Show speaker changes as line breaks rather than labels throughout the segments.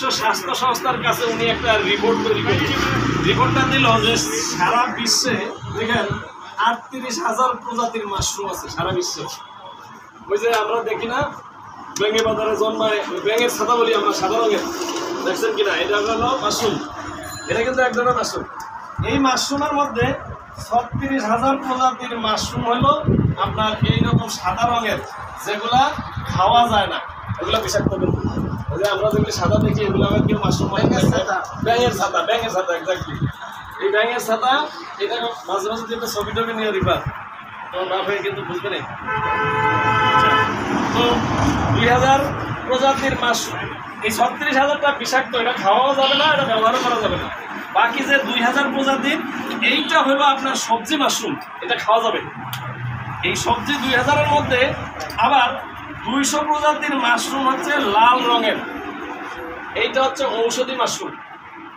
বিশ্ব স্বাস্থ্য সংস্থার কাছে উনি একটা রিপোর্ট তৈরি করেন। রিপোর্টটা দিল যে সারা বিশ্বে দেখেন 38,000 প্রজাতির মাশরুম আছে সারা বিশ্বে। ওই যে আমরা দেখি না ব্যাঙে বাজারে জন্মায়, ব্যাঙের ছাতা বলি আমরা সাদা রঙের, দেখছেন কিনা? এটা হলো মাশরুম, এটা কিন্তু এক ধরনের মাশরুম। এই মাশরুমের মধ্যে 36,000 প্রজাতির মাশরুম হলো আপনার এইরকম সাদা রঙের, যেগুলা খাওয়া যায় না, এগুলো বিষাক্ত। আমরা যেগুলি সাদা দেখি এগুলো আবার কেউ মাশরুম ব্যাঙের ছাতা, ব্যাঙের ছাতা এক্স্যাক্টলি। এই ব্যাঙের ছাতা এটা মাঝে মাঝে যেটা ছবি টবি নিয়ে দিবা তোমার বাপ হয়ে কিন্তু বুঝবে না। তো 2,000 প্রজাতির মাশরুম, এই 36,000টা বিষাক্ত, এটা খাওয়াও যাবে না, এটা ব্যবহারও করা যাবে না। বাকি যে 2,000 প্রজাতির এইটা হলো আপনার সবজি মাশরুম, এটা খাওয়া যাবে। এই সবজি 2,000-এর মধ্যে আবার 200 প্রজাতির মাশরুম হচ্ছে লাল রঙের, এইটা হচ্ছে ঔষধি মাশরুম।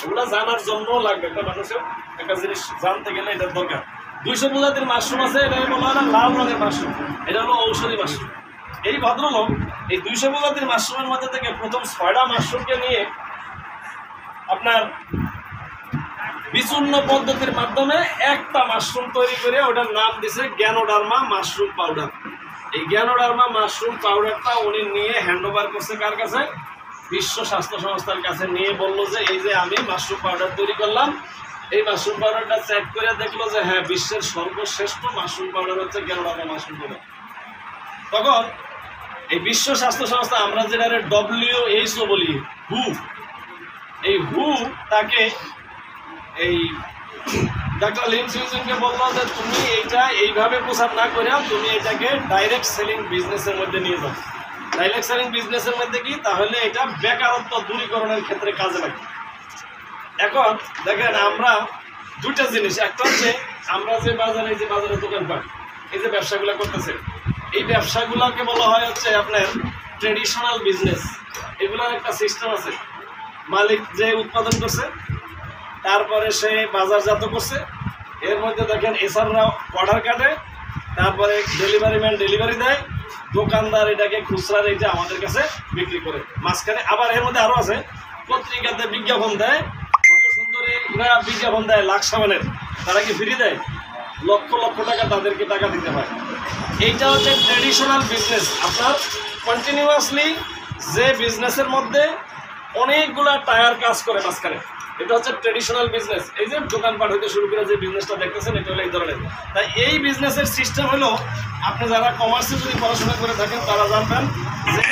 এগুলো জানার জন্য লাগবে, একটা মানুষের একটা জিনিস জানতে গেলে এটার দরকার। 200 প্রজাতির মাশরুম আছে, এটা বলা হয় না লাল রঙের মাশরুম, এটা হলো ঔষধি মাশরুম। এই ভদ্রলোক এই 200 প্রজাতির মাশরুমের মধ্যে থেকে প্রথম 6টা মাশরুমকে নিয়ে আপনার বিচূর্ণ পদ্ধতির মাধ্যমে একটা মাশরুম তৈরি করে ওটার নাম দিছে গ্যানোডার্মা মাশরুম পাউডার। এই গ্যানোডার্মা মাশরুম পাউডারটা উনি নিয়ে হ্যান্ড ওভার করছে কার কাছে? বিশ্ব স্বাস্থ্য সংস্থার কাছে। নিয়ে বলল যে এই যে আমি মাশরুম পাউডার তৈরি করলাম, এই মাশরুম পাউডারটা চেক করে দেখলো যে হ্যাঁ, বিশ্বের সর্বশ্রেষ্ঠ মাশরুম পাউডার হচ্ছে গ্যানোডার্মা মাশরুম পাউডার। তখন এই বিশ্ব স্বাস্থ্য সংস্থা, আমরা যেটা WHO বলি, হু, এই হু তাকে এই ডাক্তার লিন সিউজিনকে বললো যে তুমি এইটা এইভাবে প্রচার না করে তুমি এটাকে ডাইরেক্ট সেলিং বিজনেসের মধ্যে নিয়ে যাও। ডাইরেক্ট সেলিং বিজনেসের মধ্যে কি, তাহলে এটা বেকারত্ব দূরীকরণের ক্ষেত্রে কাজে লাগে। এখন দেখেন আমরা দুইটা জিনিস, একটা হচ্ছে আমরা যে বাজারে, এই যে বাজারে দোকানপাট, এই যে ব্যবসাগুলো করতেছে, এই ব্যবসাগুলোকে বলা হয় হচ্ছে আপনার ট্রেডিশনাল বিজনেস। এগুলোর একটা সিস্টেম আছে, মালিক যে উৎপাদন করছে, তারপরে সে বাজারজাত করছে, এর মধ্যে দেখেন এসআররা অর্ডার কাটে, তারপরে ডেলিভারি ম্যান ডেলিভারি দেয়, দোকানদার এটাকে খুচরা রেটে আমাদের কাছে বিক্রি করে। মাঝখানে আবার এর মধ্যে আরও আছে, পত্রিকাতে বিজ্ঞাপন দেয়, কত সুন্দরী বিজ্ঞাপন দেয় লাখ সামানের, তারা কি ফ্রি দেয়? লক্ষ লক্ষ টাকা তাদেরকে টাকা দিতে হয়। এইটা হচ্ছে ট্রেডিশনাল বিজনেস। আপনার কন্টিনিউয়াসলি যে বিজনেসের মধ্যে অনেকগুলা টায়ার কাজ করে মাঝখানে, এটা হচ্ছে ট্রেডিশনাল বিজনেস। এই যে দোকানপাট হইতে শুরু করে যে বিজনেসটা দেখতেছেন, এটা হলো এই ধরনের। তাই এই বিজনেসের সিস্টেম হলো, আপনি যারা কমার্সে যদি পড়াশোনা করে থাকেন তারা জানবেন যে